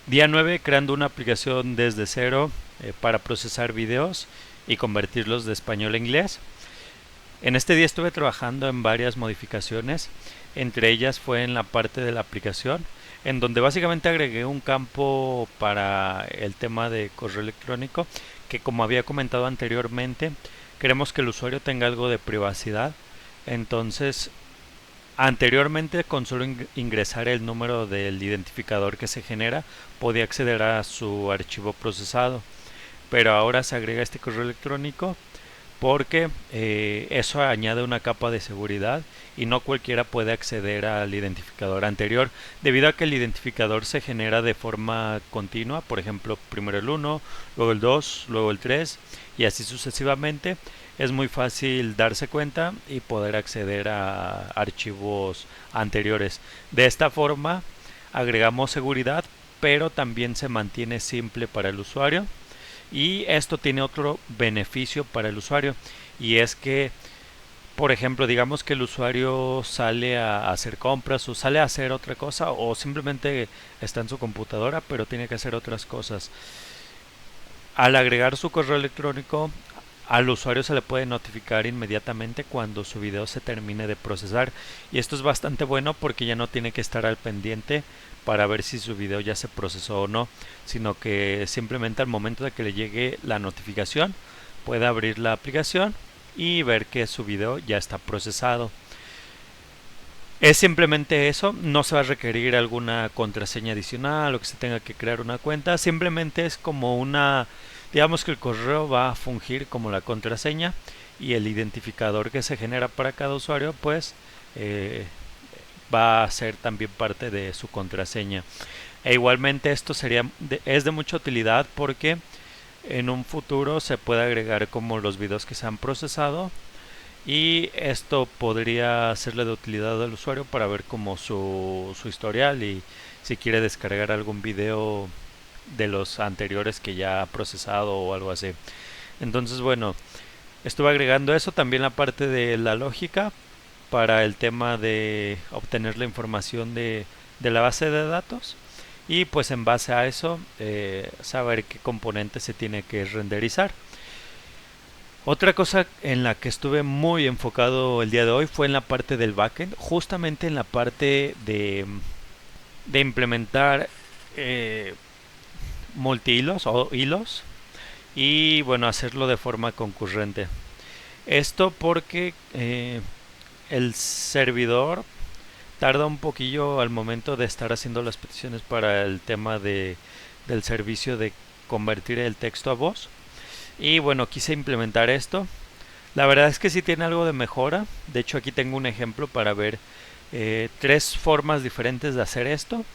Día 9, creando una aplicación desde cero para procesar videos y convertirlos de español a inglés. En este día estuve trabajando en varias modificaciones, entre ellas fue en la parte de la aplicación, en donde básicamente agregué un campo para el tema de correo electrónico, que como había comentado anteriormente, queremos que el usuario tenga algo de privacidad. Entonces, anteriormente, con solo ingresar el número del identificador que se genera, podía acceder a su archivo procesado, pero ahora se agrega este correo electrónico porque eso añade una capa de seguridad y no cualquiera puede acceder al identificador anterior, debido a que el identificador se genera de forma continua, por ejemplo, primero el 1, luego el 2, luego el 3 y así sucesivamente. Es muy fácil darse cuenta y poder acceder a archivos anteriores. De esta forma agregamos seguridad, pero también se mantiene simple para el usuario, y esto tiene otro beneficio para el usuario, y es que, por ejemplo, digamos que el usuario sale a hacer compras o sale a hacer otra cosa o simplemente está en su computadora pero tiene que hacer otras cosas. Al agregar su correo electrónico, al usuario se le puede notificar inmediatamente cuando su video se termine de procesar, y esto es bastante bueno porque ya no tiene que estar al pendiente para ver si su video ya se procesó o no, sino que simplemente al momento de que le llegue la notificación puede abrir la aplicación y ver que su video ya está procesado. Es simplemente eso, no se va a requerir alguna contraseña adicional o que se tenga que crear una cuenta, simplemente es como una, digamos que el correo va a fungir como la contraseña, y el identificador que se genera para cada usuario pues eh, va a ser también parte de su contraseña. E igualmente esto es de mucha utilidad porque en un futuro se puede agregar como los videos que se han procesado, y esto podría serle de utilidad al usuario para ver como su historial y si quiere descargar algún video de los anteriores que ya ha procesado o algo así. Entonces, bueno, estuve agregando eso, también la parte de la lógica para el tema de obtener la información de la base de datos, y pues en base a eso saber qué componente se tiene que renderizar. Otra cosa en la que estuve muy enfocado el día de hoy fue en la parte del backend, justamente en la parte de implementar eh, multihilos o hilos, y bueno, hacerlo de forma concurrente. Esto porque el servidor tarda un poquillo al momento de estar haciendo las peticiones para el tema del servicio de convertir el texto a voz. Y bueno, quise implementar esto. La verdad es que sí tiene algo de mejora. De hecho, aquí tengo un ejemplo para ver tres formas diferentes de hacer esto.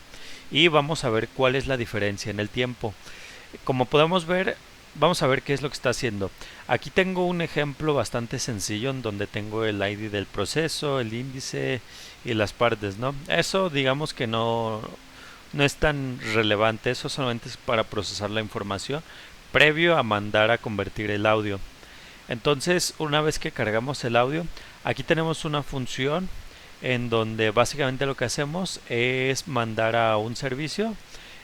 Y vamos a ver cuál es la diferencia en el tiempo. Como podemos ver, vamos a ver qué es lo que está haciendo. Aquí tengo un ejemplo bastante sencillo en donde tengo el ID del proceso, el índice y las partes, ¿no? Eso digamos que no es tan relevante. Eso solamente es para procesar la información previo a mandar a convertir el audio. Entonces, una vez que cargamos el audio, aquí tenemos una función en donde básicamente lo que hacemos es mandar a un servicio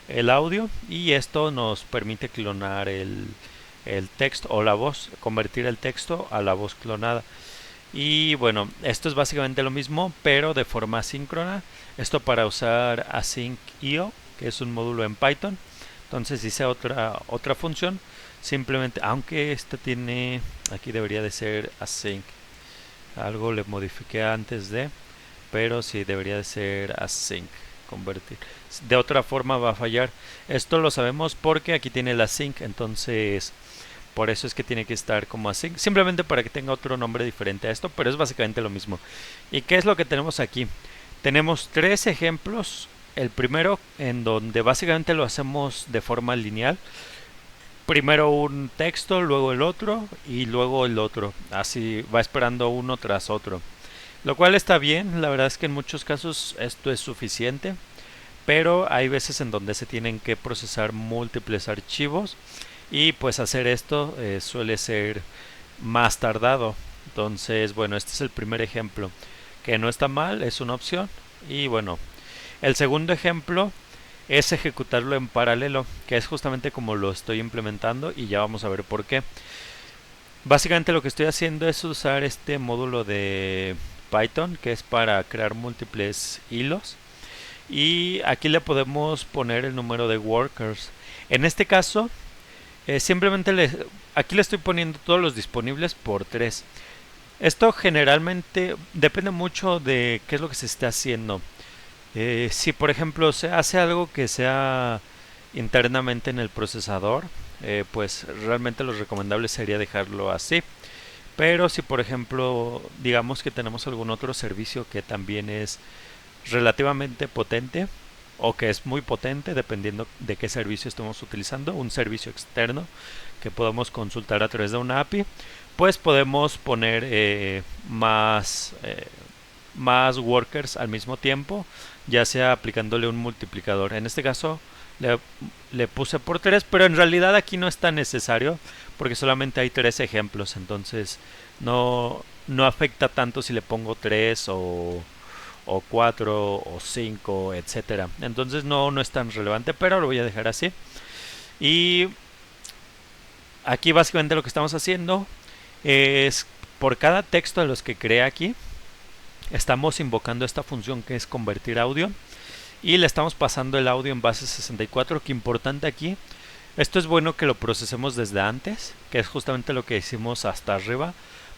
el audio, y esto nos permite clonar el texto o la voz, convertir el texto a la voz clonada. Y bueno, esto es básicamente lo mismo, pero de forma asíncrona. Esto para usar async.io, que es un módulo en Python. Entonces hice otra función, simplemente, aunque esta tiene, aquí debería de ser async. Algo le modifiqué antes de, pero sí debería de ser async, convertir. De otra forma va a fallar. Esto lo sabemos porque aquí tiene el async, entonces por eso es que tiene que estar como async, simplemente para que tenga otro nombre diferente a esto, pero es básicamente lo mismo. ¿Y qué es lo que tenemos aquí? Tenemos tres ejemplos. El primero en donde básicamente lo hacemos de forma lineal. Primero un texto, luego el otro y luego el otro. Así va esperando uno tras otro. Lo cual está bien, la verdad es que en muchos casos esto es suficiente, pero hay veces en donde se tienen que procesar múltiples archivos, y pues hacer esto suele ser más tardado. Entonces, bueno, este es el primer ejemplo, que no está mal, es una opción. Y bueno, el segundo ejemplo es ejecutarlo en paralelo, que es justamente como lo estoy implementando y ya vamos a ver por qué. Básicamente lo que estoy haciendo es usar este módulo de Python que es para crear múltiples hilos y aquí le podemos poner el número de workers. En este caso, simplemente aquí le estoy poniendo todos los disponibles por 3. Esto generalmente depende mucho de qué es lo que se esté haciendo. Si por ejemplo se hace algo que sea internamente en el procesador, pues realmente lo recomendable sería dejarlo así. Pero si por ejemplo digamos que tenemos algún otro servicio que también es relativamente potente o que es muy potente dependiendo de qué servicio estemos utilizando, un servicio externo que podamos consultar a través de una API, pues podemos poner más workers al mismo tiempo, ya sea aplicándole un multiplicador. En este caso le puse por 3, pero en realidad aquí no es tan necesario porque solamente hay 3 ejemplos, entonces no afecta tanto si le pongo 3 o 4 o 5, etcétera. Entonces no es tan relevante, pero lo voy a dejar así. Y aquí básicamente lo que estamos haciendo es por cada texto de los que creé aquí, estamos invocando esta función que es convertir audio y le estamos pasando el audio en base 64. Que importante aquí, esto es bueno que lo procesemos desde antes, que es justamente lo que hicimos hasta arriba,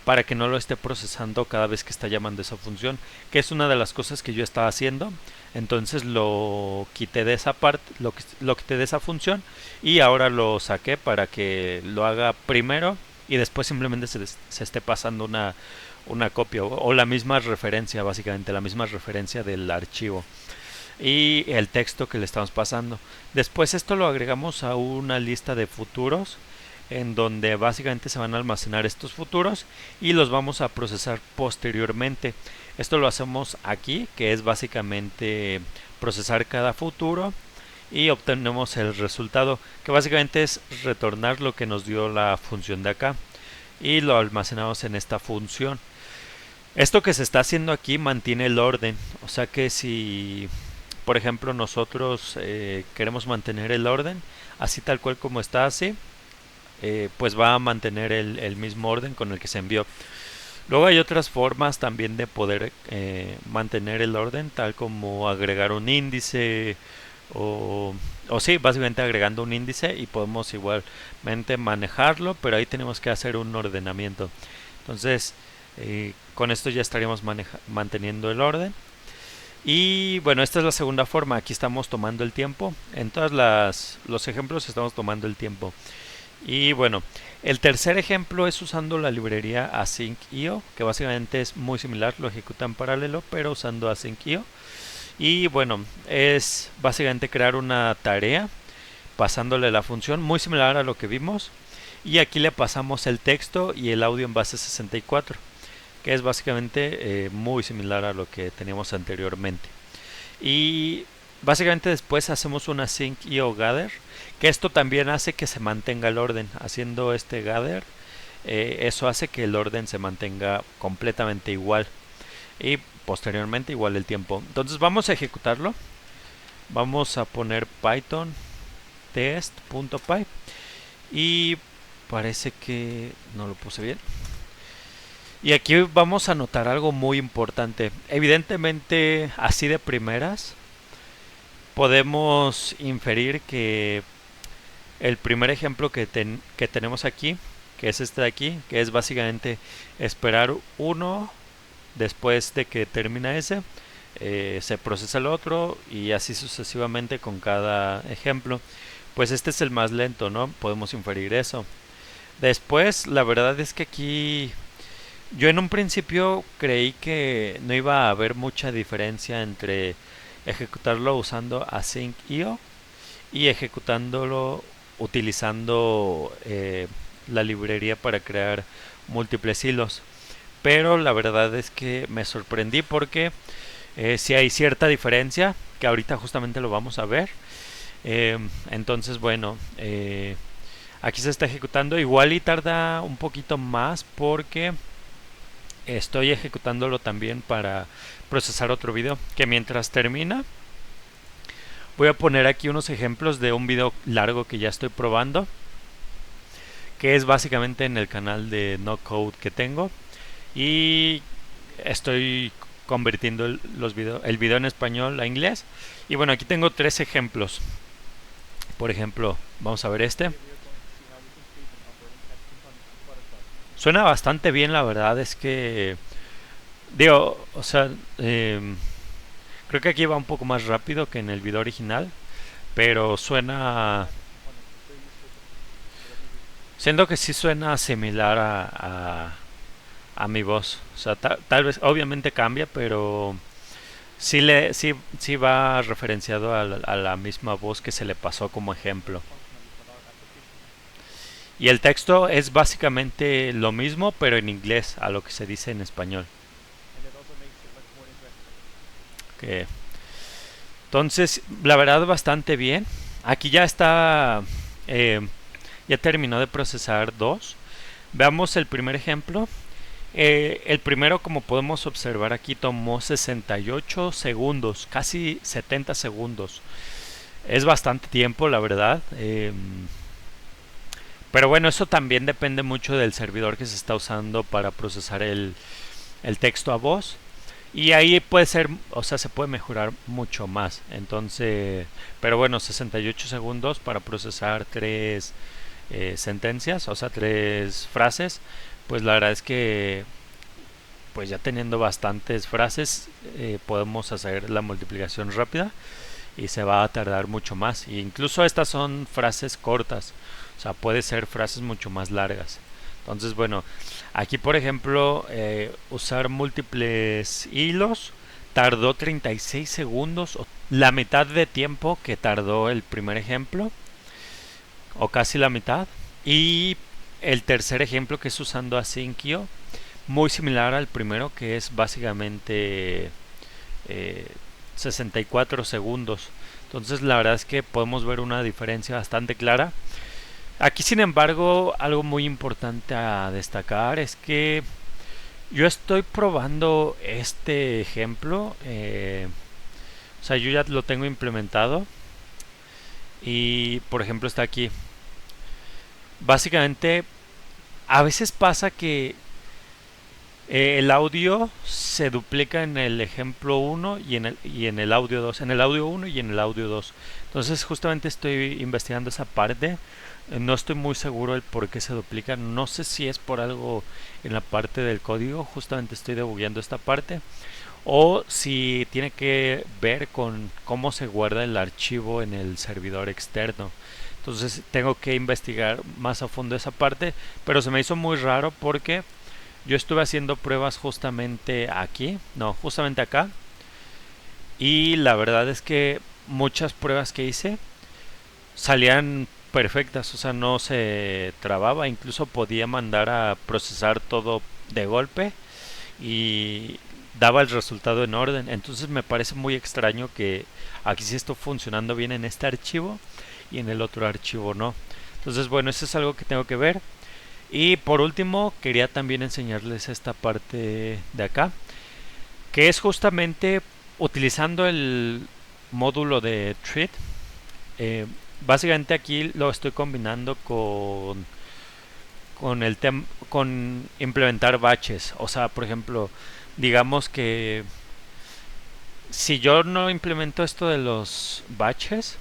para que no lo esté procesando cada vez que está llamando esa función, que es una de las cosas que yo estaba haciendo. Entonces lo quité de esa parte, lo quité de esa función y ahora lo saqué para que lo haga primero y después simplemente se esté pasando una copia o la misma referencia, básicamente la misma referencia del archivo y el texto que le estamos pasando. Después esto lo agregamos a una lista de futuros en donde básicamente se van a almacenar estos futuros y los vamos a procesar posteriormente. Esto lo hacemos aquí, que es básicamente procesar cada futuro y obtenemos el resultado, que básicamente es retornar lo que nos dio la función de acá y lo almacenamos en esta función. Esto que se está haciendo aquí mantiene el orden, o sea que si por ejemplo nosotros queremos mantener el orden así tal cual como está así, pues va a mantener el mismo orden con el que se envió. Luego hay otras formas también de poder mantener el orden, tal como agregar un índice o sí, básicamente agregando un índice y podemos igualmente manejarlo, pero ahí tenemos que hacer un ordenamiento. Entonces, con esto ya estaríamos manteniendo el orden. Y bueno, esta es la segunda forma. Aquí estamos tomando el tiempo. En todos los ejemplos estamos tomando el tiempo. Y bueno, el tercer ejemplo es usando la librería async.io, que básicamente es muy similar, lo ejecuta en paralelo, pero usando async.io. Y bueno, es básicamente crear una tarea pasándole la función muy similar a lo que vimos. Y aquí le pasamos el texto y el audio en base 64, que es básicamente muy similar a lo que teníamos anteriormente. Y básicamente después hacemos una async.io gather, que esto también hace que se mantenga el orden. Haciendo este gather, eso hace que el orden se mantenga completamente igual y posteriormente igual el tiempo. Entonces vamos a ejecutarlo. Vamos a poner python test.py y parece que no lo puse bien. Y aquí vamos a notar algo muy importante. Evidentemente, así de primeras, podemos inferir que el primer ejemplo que tenemos aquí, que es este de aquí, que es básicamente esperar uno después de que termina ese, se procesa el otro y así sucesivamente con cada ejemplo. Pues este es el más lento, ¿no? Podemos inferir eso. Después, la verdad es que aquí yo en un principio creí que no iba a haber mucha diferencia entre ejecutarlo usando async.io y ejecutándolo utilizando la librería para crear múltiples hilos. Pero la verdad es que me sorprendí porque si hay cierta diferencia, que ahorita justamente lo vamos a ver. Entonces, bueno, aquí se está ejecutando. Igual y tarda un poquito más porque estoy ejecutándolo también para procesar otro video que mientras termina Voy a poner aquí unos ejemplos de un video largo que ya estoy probando, que es básicamente en el canal de No Code que tengo, y estoy convirtiendo el video en español a inglés. Y bueno, aquí tengo tres ejemplos. Por ejemplo, vamos a ver este. Suena bastante bien, la verdad es que digo, o sea, creo que aquí va un poco más rápido que en el video original, pero suena, siento que sí suena similar a mi voz. O sea, tal vez, obviamente cambia, pero sí va referenciado a la misma voz que se le pasó como ejemplo. Y el texto es básicamente lo mismo, pero en inglés, a lo que se dice en español. Que, entonces, la verdad, bastante bien. Aquí ya está, eh, ya terminó de procesar dos. Veamos el primer ejemplo. El primero, como podemos observar aquí, tomó 68 segundos, casi 70 segundos. Es bastante tiempo, la verdad. Pero bueno, eso también depende mucho del servidor que se está usando para procesar el texto a voz. Y ahí puede ser, o sea, se puede mejorar mucho más. Entonces, pero bueno, 68 segundos para procesar tres sentencias, o sea, tres frases. Pues la verdad es que, pues ya teniendo bastantes frases, podemos hacer la multiplicación rápida y se va a tardar mucho más. E incluso estas son frases cortas, o sea, puede ser frases mucho más largas. Entonces, bueno, aquí por ejemplo, usar múltiples hilos tardó 36 segundos, o la mitad de tiempo que tardó el primer ejemplo, o casi la mitad. Y el tercer ejemplo, que es usando Asyncio, muy similar al primero, que es básicamente 64 segundos. Entonces la verdad es que podemos ver una diferencia bastante clara. Aquí, sin embargo, algo muy importante a destacar es que yo estoy probando este ejemplo, o sea, yo ya lo tengo implementado y, por ejemplo, está aquí. Básicamente, a veces pasa que el audio se duplica en el ejemplo uno y en el audio 2, en el audio uno y en el audio 2. Entonces justamente estoy investigando esa parte. No estoy muy seguro el por qué se duplica. No sé si es por algo en la parte del código. Justamente estoy debugueando esta parte. O si tiene que ver con cómo se guarda el archivo en el servidor externo. Entonces tengo que investigar más a fondo esa parte. Pero se me hizo muy raro porque yo estuve haciendo pruebas justamente aquí, no, justamente acá. Y la verdad es que muchas pruebas que hice salían perfectas, o sea, no se trababa, incluso podía mandar a procesar todo de golpe y daba el resultado en orden. Entonces me parece muy extraño que aquí sí esto funcionando bien en este archivo y en el otro archivo no. Entonces, bueno, eso es algo que tengo que ver. Y por último, quería también enseñarles esta parte de acá, que es justamente utilizando el módulo de treat. Básicamente aquí lo estoy combinando con implementar batches. O sea, por ejemplo, digamos que si yo no implemento esto de los batches,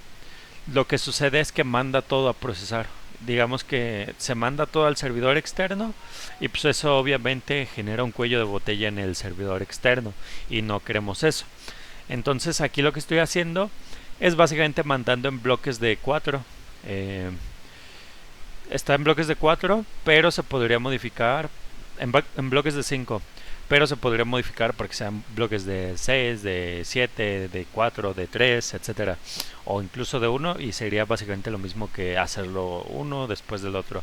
lo que sucede es que manda todo a procesar. Digamos que se manda todo al servidor externo y pues eso obviamente genera un cuello de botella en el servidor externo y no queremos eso. Entonces aquí lo que estoy haciendo es básicamente mandando en bloques de 4. Está en bloques de 4, pero se podría modificar en bloques de 5, pero se podría modificar para que sean bloques de 6, de 7, de 4, de 3, etcétera, o incluso de 1, y sería básicamente lo mismo que hacerlo uno después del otro.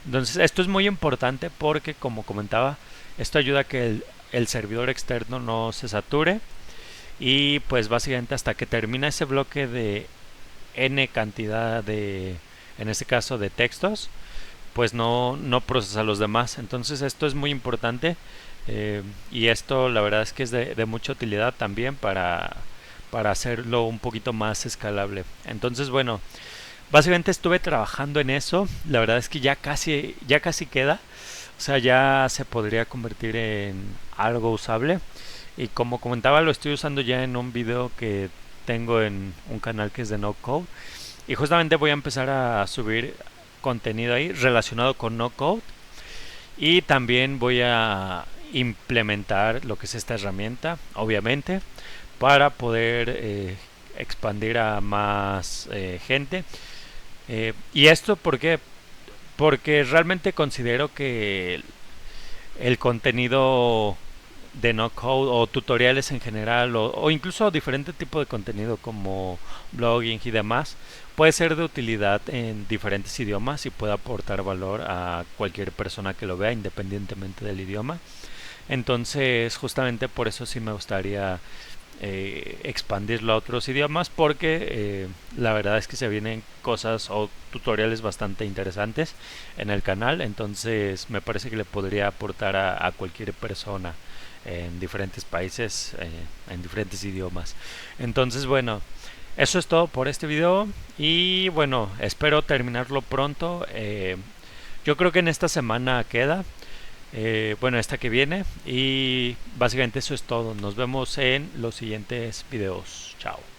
Entonces esto es muy importante porque, como comentaba, esto ayuda a que el servidor externo no se sature y pues básicamente hasta que termina ese bloque de n cantidad de, en este caso, de textos, pues no procesa los demás. Entonces esto es muy importante, y esto la verdad es que es de mucha utilidad también para hacerlo un poquito más escalable. Entonces, bueno, básicamente estuve trabajando en eso. La verdad es que ya casi queda. O sea, ya se podría convertir en algo usable. Y como comentaba, lo estoy usando ya en un video que tengo en un canal que es de No Code. Y justamente voy a empezar a subir contenido ahí relacionado con No Code. Y también voy a implementar lo que es esta herramienta, obviamente, para poder expandir a más gente. ¿Y esto por qué? Porque realmente considero que el contenido de no code o tutoriales en general o incluso diferente tipo de contenido como blogging y demás puede ser de utilidad en diferentes idiomas y puede aportar valor a cualquier persona que lo vea independientemente del idioma. Entonces justamente por eso sí me gustaría expandirlo a otros idiomas porque la verdad es que se vienen cosas o tutoriales bastante interesantes en el canal, entonces me parece que le podría aportar a cualquier persona en diferentes países, en diferentes idiomas. Entonces, bueno, eso es todo por este video y bueno, espero terminarlo pronto. Yo creo que en esta semana queda. Bueno, esta que viene. Y básicamente eso es todo. Nos vemos en los siguientes videos. Chao.